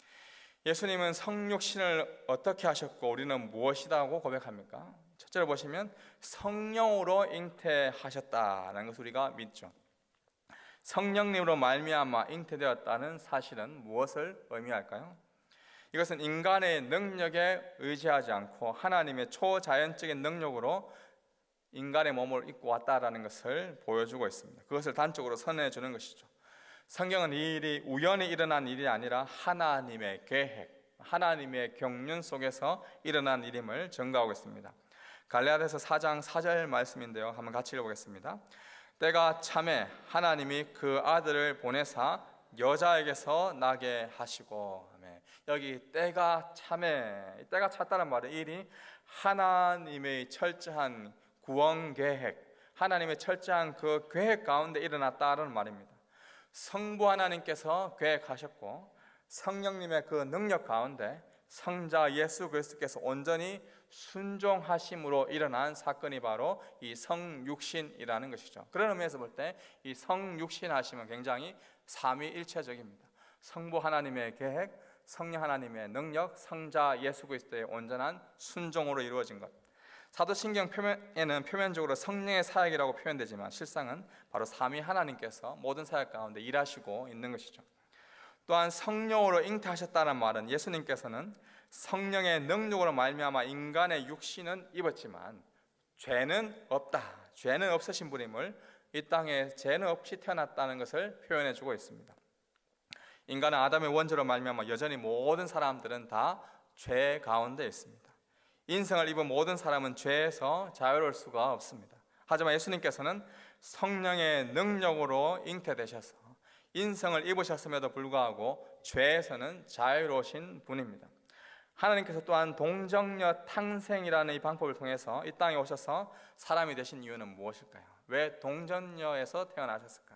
예수님은 성육신을 어떻게 하셨고 우리는 무엇이다고 고백합니까? 첫째로 보시면 성령으로 잉태하셨다는 것을 우리가 믿죠. 성령님으로 말미암아 잉태되었다는 사실은 무엇을 의미할까요? 이것은 인간의 능력에 의지하지 않고 하나님의 초자연적인 능력으로 인간의 몸을 입고 왔다라는 것을 보여주고 있습니다. 그것을 단적으로 선언해 주는 것이죠. 성경은 이 일이 우연히 일어난 일이 아니라 하나님의 계획, 하나님의 경륜 속에서 일어난 일임을 증거하고 있습니다. 갈라디아서 4장 4절 말씀인데요, 한번 같이 읽어보겠습니다. 때가 참에 하나님이 그 아들을 보내사 여자에게서 나게 하시고. 여기 때가 참에, 때가 찼다는 말은 일이 하나님의 철저한 구원 계획, 하나님의 철저한 그 계획 가운데 일어났다는 말입니다. 성부 하나님께서 계획하셨고 성령님의 그 능력 가운데 성자 예수 그리스도께서 온전히 순종하심으로 일어난 사건이 바로 이 성육신이라는 것이죠. 그런 의미에서 볼 때 이 성육신하심은 굉장히 삼위일체적입니다. 성부 하나님의 계획, 성령 하나님의 능력, 성자 예수 그리스도의 온전한 순종으로 이루어진 것. 사도신경 표면에는 표면적으로 성령의 사역이라고 표현되지만 실상은 바로 삼위 하나님께서 모든 사역 가운데 일하시고 있는 것이죠. 또한 성령으로 잉태하셨다는 말은 예수님께서는 성령의 능력으로 말미암아 인간의 육신은 입었지만 죄는 없다, 죄는 없으신 분임을, 이 땅에 죄는 없이 태어났다는 것을 표현해 주고 있습니다. 인간은 아담의 원죄로 말미암아 여전히 모든 사람들은 다 죄 가운데 있습니다. 인성을 입은 모든 사람은 죄에서 자유로울 수가 없습니다. 하지만 예수님께서는 성령의 능력으로 잉태되셔서 인성을 입으셨음에도 불구하고 죄에서는 자유로우신 분입니다. 하나님께서 또한 동정녀 탕생이라는 이 방법을 통해서 이 땅에 오셔서 사람이 되신 이유는 무엇일까요? 왜 동정녀에서 태어나셨을까?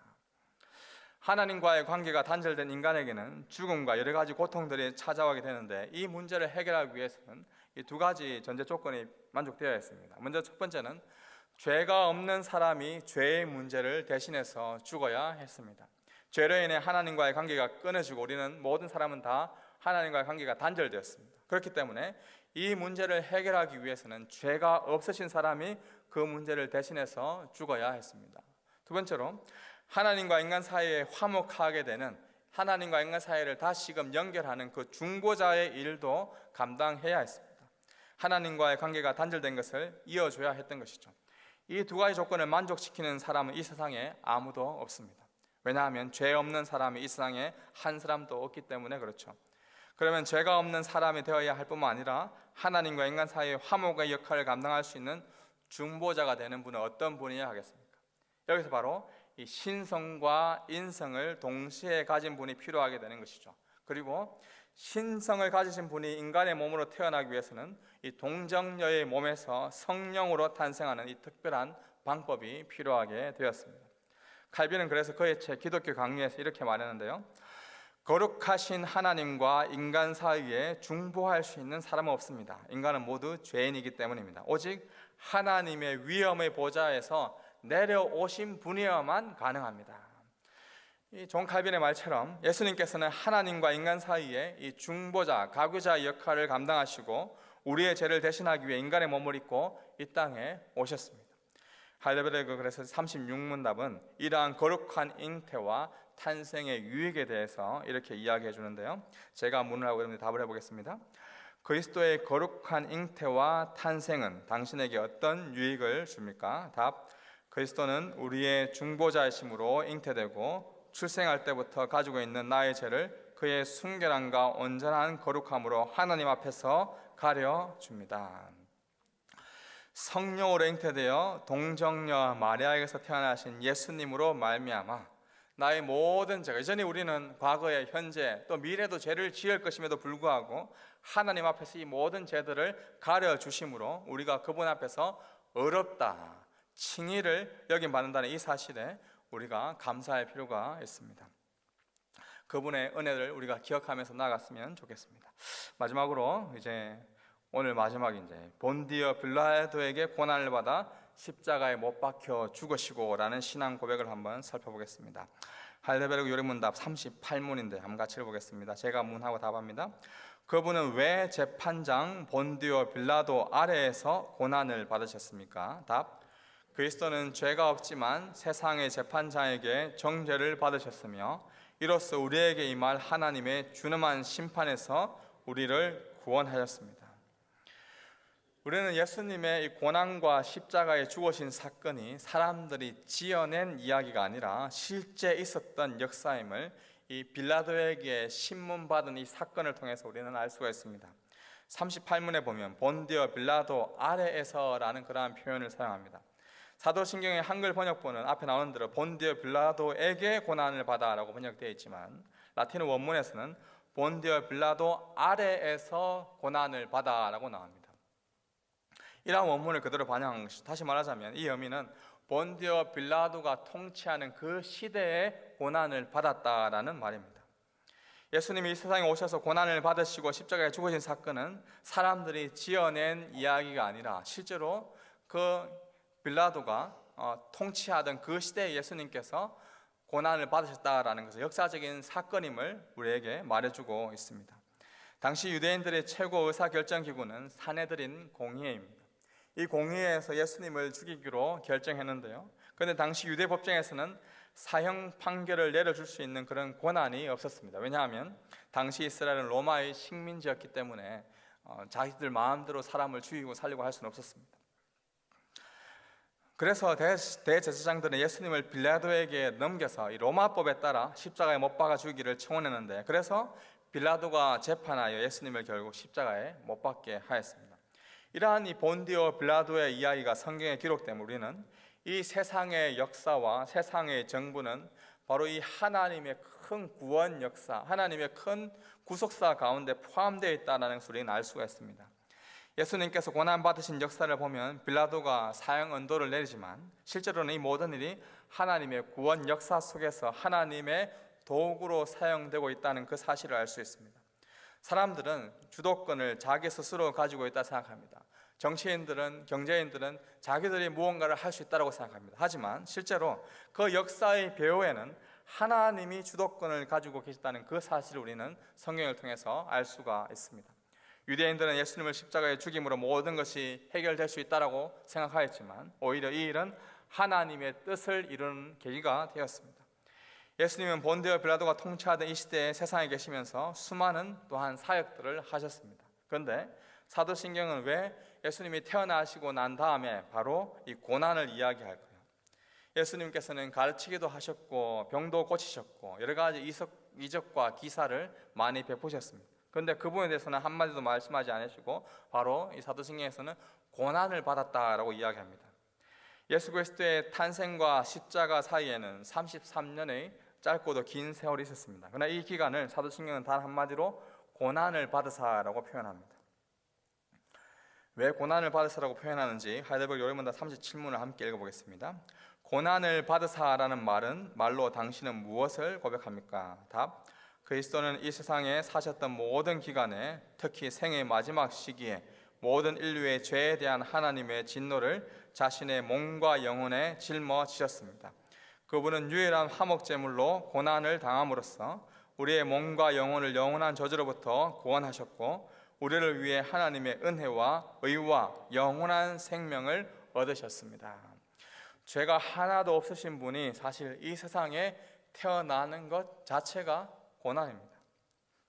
하나님과의 관계가 단절된 인간에게는 죽음과 여러 가지 고통들이 찾아오게 되는데 이 문제를 해결하기 위해서는 이 두 가지 전제 조건이 만족되어야 했습니다. 먼저 첫 번째는 죄가 없는 사람이 죄의 문제를 대신해서 죽어야 했습니다. 죄로 인해 하나님과의 관계가 끊어지고 우리는 모든 사람은 다 하나님과의 관계가 단절되었습니다. 그렇기 때문에 이 문제를 해결하기 위해서는 죄가 없으신 사람이 그 문제를 대신해서 죽어야 했습니다. 두 번째로 하나님과 인간 사이에 화목하게 되는, 하나님과 인간 사이를 다시금 연결하는 그 중보자의 일도 감당해야 했습니다. 하나님과의 관계가 단절된 것을 이어줘야 했던 것이죠. 이 두 가지 조건을 만족시키는 사람은 이 세상에 아무도 없습니다. 왜냐하면 죄 없는 사람이 이 세상에 한 사람도 없기 때문에 그렇죠. 그러면 죄가 없는 사람이 되어야 할 뿐만 아니라 하나님과 인간 사이의 화목의 역할을 감당할 수 있는 중보자가 되는 분은 어떤 분이어야 하겠습니까? 여기서 바로 이 신성과 인성을 동시에 가진 분이 필요하게 되는 것이죠. 그리고 신성을 가지신 분이 인간의 몸으로 태어나기 위해서는 이 동정녀의 몸에서 성령으로 탄생하는 이 특별한 방법이 필요하게 되었습니다. 칼빈은 그래서 그의 책 기독교 강리에서 이렇게 말하는데요, 거룩하신 하나님과 인간 사이에 중보할 수 있는 사람은 없습니다. 인간은 모두 죄인이기 때문입니다. 오직 하나님의 위엄의 보좌에서 내려오신 분이어야만 가능합니다. 이 존 칼빈의 말처럼 예수님께서는 하나님과 인간 사이에 이 중보자, 가교자 역할을 감당하시고 우리의 죄를 대신하기 위해 인간의 몸을 입고 이 땅에 오셨습니다. 할레베르그 그래서 36문답은 이러한 거룩한 잉태와 탄생의 유익에 대해서 이렇게 이야기해 주는데요, 제가 문을 하고 여러분들 답을 해보겠습니다. 그리스도의 거룩한 잉태와 탄생은 당신에게 어떤 유익을 줍니까? 답: 그리스도는 우리의 중보자이심으로 잉태되고 출생할 때부터 가지고 있는 나의 죄를 그의 순결함과 온전한 거룩함으로 하나님 앞에서 가려줍니다. 성령으로 잉태되어 동정녀 마리아에게서 태어나신 예수님으로 말미암아 나의 모든 죄가, 여전히 우리는 과거에 현재 또 미래도 죄를 지을 것임에도 불구하고 하나님 앞에서 이 모든 죄들을 가려주심으로 우리가 그분 앞에서 의롭다, 칭의를 여김받는다는 이 사실에 우리가 감사할 필요가 있습니다. 그분의 은혜를 우리가 기억하면서 나아갔으면 좋겠습니다. 마지막으로 이제 오늘 마지막 이제 본디어 빌라도에게 고난을 받아 십자가에 못 박혀 죽으시고라는 신앙 고백을 한번 살펴보겠습니다. 할데베르크 요리문답 38문인데 한번 같이 읽어보겠습니다. 제가 문하고 답합니다. 그분은 왜 재판장 본디오 빌라도 아래에서 고난을 받으셨습니까? 답. 그리스도는 죄가 없지만 세상의 재판장에게 정죄를 받으셨으며 이로써 우리에게 임할 하나님의 준엄한 심판에서 우리를 구원하셨습니다. 우리는 예수님의 이 고난과 십자가에 죽으신 사건이 사람들이 지어낸 이야기가 아니라 실제 있었던 역사임을 이 빌라도에게 신문받은 이 사건을 통해서 우리는 알 수가 있습니다. 38문에 보면 본디오 빌라도 아래에서라는 그러한 표현을 사용합니다. 사도신경의 한글 번역본은 앞에 나오는 대로 본디오 빌라도에게 고난을 받아라고 번역되어 있지만 라틴어 원문에서는 본디오 빌라도 아래에서 고난을 받아라고 나옵니다. 이러한 원문을 그대로 반영한 것이, 다시 말하자면 이 의미는 본디오 빌라도가 통치하는 그 시대에 고난을 받았다라는 말입니다. 예수님이 이 세상에 오셔서 고난을 받으시고 십자가에 죽으신 사건은 사람들이 지어낸 이야기가 아니라 실제로 그 빌라도가 통치하던 그 시대에 예수님께서 고난을 받으셨다라는 것은 역사적인 사건임을 우리에게 말해주고 있습니다. 당시 유대인들의 최고 의사결정기구는 산헤드린 공의회입니다. 이 공의회에서 예수님을 죽이기로 결정했는데요. 그런데 당시 유대 법정에서는 사형 판결을 내려줄 수 있는 그런 권한이 없었습니다. 왜냐하면 당시 이스라엘은 로마의 식민지였기 때문에 자기들 마음대로 사람을 죽이고 살리고 할 수는 없었습니다. 그래서 대제사장들은 예수님을 빌라도에게 넘겨서 이 로마법에 따라 십자가에 못 박아 죽이기를 청원했는데, 그래서 빌라도가 재판하여 예수님을 결국 십자가에 못 박게 하였습니다. 이러한 이 본디오 빌라도의 이야기가 성경에 기록되면 우리는 이 세상의 역사와 세상의 정부는 바로 이 하나님의 큰 구원 역사, 하나님의 큰 구속사 가운데 포함되어 있다는 것을 우리는 알 수가 있습니다. 예수님께서 고난받으신 역사를 보면 빌라도가 사형 언도를 내리지만 실제로는 이 모든 일이 하나님의 구원 역사 속에서 하나님의 도구로 사용되고 있다는 그 사실을 알 수 있습니다. 사람들은 주도권을 자기 스스로 가지고 있다 생각합니다. 정치인들은, 경제인들은 자기들이 무언가를 할 수 있다고 생각합니다. 하지만 실제로 그 역사의 배후에는 하나님이 주도권을 가지고 계시다는 그 사실을 우리는 성경을 통해서 알 수가 있습니다. 유대인들은 예수님을 십자가에 죽임으로 모든 것이 해결될 수 있다고 생각하였지만 오히려 이 일은 하나님의 뜻을 이루는 계기가 되었습니다. 예수님은 본디오 빌라도가 통치하던 이 시대에 세상에 계시면서 수많은 또한 사역들을 하셨습니다. 그런데 사도신경은 왜 예수님이 태어나시고 난 다음에 바로 이 고난을 이야기할까요? 예수님께서는 가르치기도 하셨고 병도 고치셨고 여러 가지 이적과 기사를 많이 베푸셨습니다. 그런데 그 부분에 대해서는 한마디도 말씀하지 않으시고 바로 이 사도신경에서는 고난을 받았다라고 이야기합니다. 예수 그리스도의 탄생과 십자가 사이에는 33년의 짧고도 긴 세월이 있었습니다. 그러나 이 기간을 사도신경은 단 한마디로 고난을 받으사라고 표현합니다. 왜 고난을 받으사라고 표현하는지 하이델베르크 요리문답 37문을 함께 읽어보겠습니다. 고난을 받으사라는 말로 당신은 무엇을 고백합니까? 답. 그리스도는 이 세상에 사셨던 모든 기간에 특히 생의 마지막 시기에 모든 인류의 죄에 대한 하나님의 진노를 자신의 몸과 영혼에 짊어지셨습니다. 그분은 유일한 화목제물로 고난을 당함으로써 우리의 몸과 영혼을 영원한 저주로부터 구원하셨고 우리를 위해 하나님의 은혜와 의와 영원한 생명을 얻으셨습니다. 죄가 하나도 없으신 분이 사실 이 세상에 태어나는 것 자체가 고난입니다.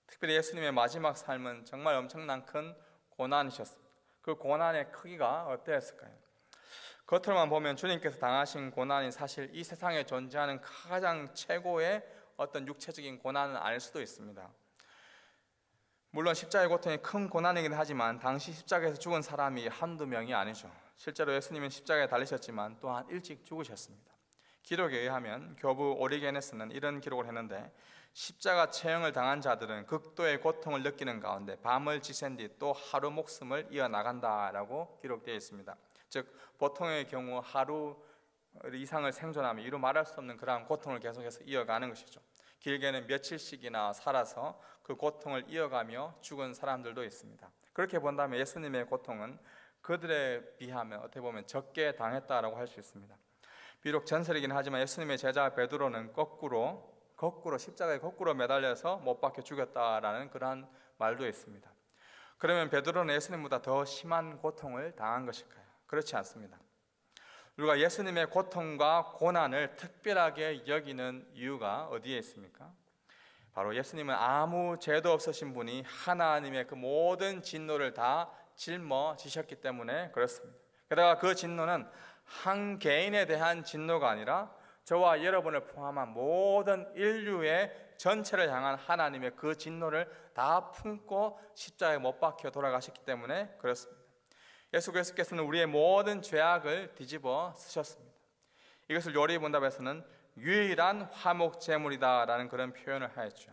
특별히 예수님의 마지막 삶은 정말 엄청난 큰 고난이셨습니다. 그 고난의 크기가 어떠했을까요? 겉으로만 보면 주님께서 당하신 고난이 사실 이 세상에 존재하는 가장 최고의 어떤 육체적인 고난은 아닐 수도 있습니다. 물론 십자가의 고통이 큰 고난이긴 하지만 당시 십자가에서 죽은 사람이 한두 명이 아니죠. 실제로 예수님은 십자가에 달리셨지만 또한 일찍 죽으셨습니다. 기록에 의하면 교부 오리게네스는 이런 기록을 했는데 십자가 체형을 당한 자들은 극도의 고통을 느끼는 가운데 밤을 지샌 뒤 또 하루 목숨을 이어나간다라고 기록되어 있습니다. 즉 보통의 경우 하루 이상을 생존하며 이루 말할 수 없는 그러한 고통을 계속해서 이어가는 것이죠. 길게는 며칠씩이나 살아서 그 고통을 이어가며 죽은 사람들도 있습니다. 그렇게 본다면 예수님의 고통은 그들에 비하면 어떻게 보면 적게 당했다라고 할 수 있습니다. 비록 전설이긴 하지만 예수님의 제자 베드로는 거꾸로 십자가에 거꾸로 매달려서 못 박혀 죽였다라는 그러한 말도 있습니다. 그러면 베드로는 예수님보다 더 심한 고통을 당한 것일까요? 그렇지 않습니다. 우리가 예수님의 고통과 고난을 특별하게 여기는 이유가 어디에 있습니까? 바로 예수님은 아무 죄도 없으신 분이 하나님의 그 모든 진노를 다 짊어지셨기 때문에 그렇습니다. 게다가 그 진노는 한 개인에 대한 진노가 아니라 저와 여러분을 포함한 모든 인류의 전체를 향한 하나님의 그 진노를 다 품고 십자가에 못 박혀 돌아가셨기 때문에 그렇습니다. 예수 그리스도께서는 우리의 모든 죄악을 뒤집어 쓰셨습니다. 이것을 요리문답에서는 유일한 화목 제물이다라는 그런 표현을 하였죠.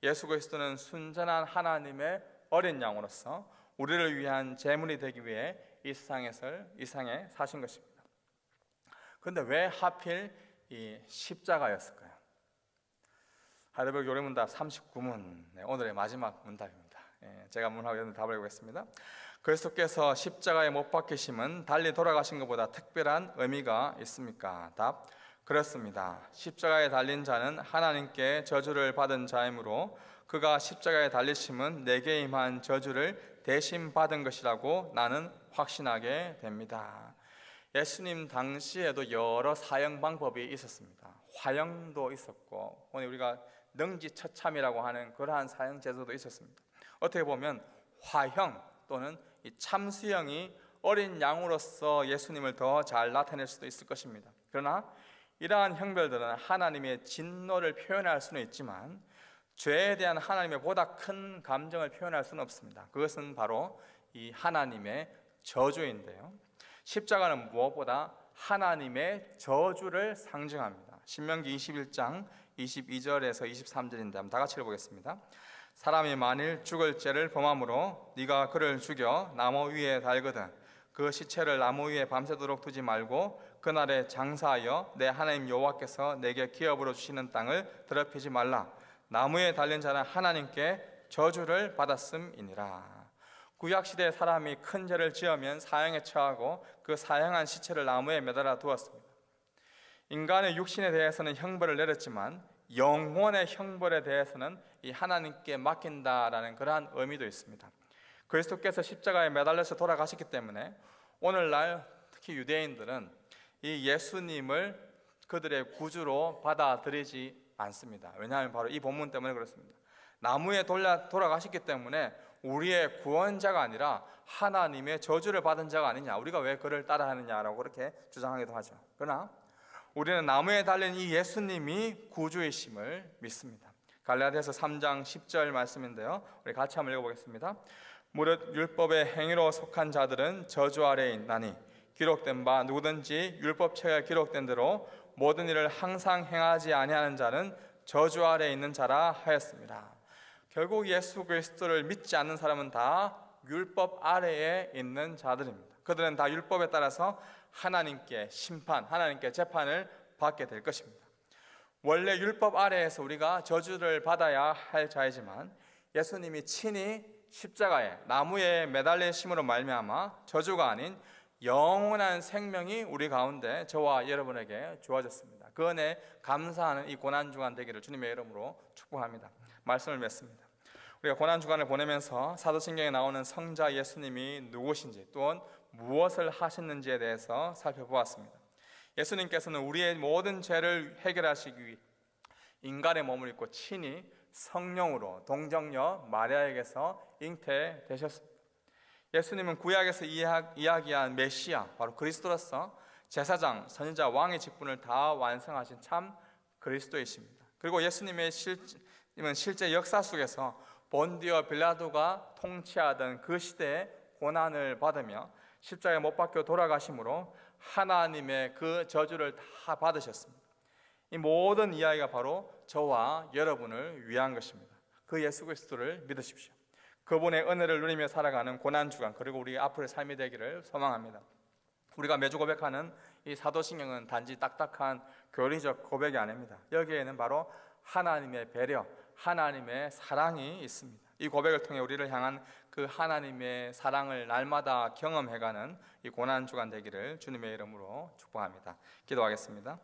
예수 그리스도는 순전한 하나님의 어린 양으로서 우리를 위한 제물이 되기 위해 이 세상에 사신 것입니다. 그런데 왜 하필 이 십자가였을까요? 하이델베르그 요리문답 39문, 오늘의 마지막 문답입니다. 제가 문하고 여러분 답을 보겠습니다. 그리스도께서 십자가에 못 박히심은 달리 돌아가신 것보다 특별한 의미가 있습니까? 답, 그렇습니다. 십자가에 달린 자는 하나님께 저주를 받은 자이므로 그가 십자가에 달리심은 내게 임한 저주를 대신 받은 것이라고 나는 확신하게 됩니다. 예수님 당시에도 여러 사형 방법이 있었습니다. 화형도 있었고 오늘 우리가 능지처참이라고 하는 그러한 사형 제도도 있었습니다. 어떻게 보면 화형 또는 이 참수형이 어린 양으로서 예수님을 더 잘 나타낼 수도 있을 것입니다. 그러나 이러한 형벌들은 하나님의 진노를 표현할 수는 있지만 죄에 대한 하나님의 보다 큰 감정을 표현할 수는 없습니다. 그것은 바로 이 하나님의 저주인데요. 십자가는 무엇보다 하나님의 저주를 상징합니다. 신명기 21장 22절에서 23절인데 한번 다 같이 읽어보겠습니다. 사람이 만일 죽을 죄를 범함으로 네가 그를 죽여 나무 위에 달거든 그 시체를 나무 위에 밤새도록 두지 말고 그날에 장사하여 내 하나님 여호와께서 내게 기업으로 주시는 땅을 더럽히지 말라. 나무에 달린 자는 하나님께 저주를 받았음이니라. 구약시대에 사람이 큰 죄를 지으면 사형에 처하고 그 사형한 시체를 나무에 매달아 두었습니다. 인간의 육신에 대해서는 형벌을 내렸지만 영혼의 형벌에 대해서는 이 하나님께 맡긴다라는 그러한 의미도 있습니다. 그리스도께서 십자가에 매달려서 돌아가셨기 때문에 오늘날 특히 유대인들은 이 예수님을 그들의 구주로 받아들이지 않습니다. 왜냐하면 바로 이 본문 때문에 그렇습니다. 나무에 돌아가셨기 때문에 우리의 구원자가 아니라 하나님의 저주를 받은 자가 아니냐, 우리가 왜 그를 따라하느냐라고 그렇게 주장하기도 하죠. 그러나 우리는 나무에 달린 이 예수님이 구주이심을 믿습니다. 갈라디아서 3장 10절 말씀인데요, 우리 같이 한번 읽어보겠습니다. 무릇 율법의 행위로 속한 자들은 저주 아래에 있나니 기록된 바 누구든지 율법책에 기록된 대로 모든 일을 항상 행하지 아니하는 자는 저주 아래에 있는 자라 하였습니다. 결국 예수 그리스도를 믿지 않는 사람은 다 율법 아래에 있는 자들입니다. 그들은 다 율법에 따라서 하나님께 심판, 하나님께 재판을 받게 될 것입니다. 원래 율법 아래에서 우리가 저주를 받아야 할 자이지만 예수님이 친히 십자가에 나무에 매달리심으로 말미암아 저주가 아닌 영원한 생명이 우리 가운데 저와 여러분에게 주어졌습니다. 그 은혜 감사하는 이 고난주간 되기를 주님의 이름으로 축복합니다. 말씀을 맺습니다. 우리가 고난주간을 보내면서 사도신경에 나오는 성자 예수님이 누구신지 또는 무엇을 하셨는지에 대해서 살펴보았습니다. 예수님께서는 우리의 모든 죄를 해결하시기 위해 인간의 몸을 입고 친히 성령으로 동정녀 마리아에게서 잉태되셨습니다. 예수님은 구약에서 이야기한 메시아, 바로 그리스도로서 제사장, 선지자, 왕의 직분을 다 완성하신 참 그리스도이십니다. 그리고 예수님은 실제 역사 속에서 본디오 빌라도가 통치하던 그 시대에 고난을 받으며 십자가에 못 박혀 돌아가심으로 하나님의 그 저주를 다 받으셨습니다. 이 모든 이야기가 바로 저와 여러분을 위한 것입니다. 그 예수 그리스도를 믿으십시오. 그분의 은혜를 누리며 살아가는 고난주간, 그리고 우리 앞으로의 삶이 되기를 소망합니다. 우리가 매주 고백하는 이 사도신경은 단지 딱딱한 교리적 고백이 아닙니다. 여기에는 바로 하나님의 배려, 하나님의 사랑이 있습니다. 이 고백을 통해 우리를 향한 그 하나님의 사랑을 날마다 경험해가는 이 고난 주간 되기를 주님의 이름으로 축복합니다. 기도하겠습니다.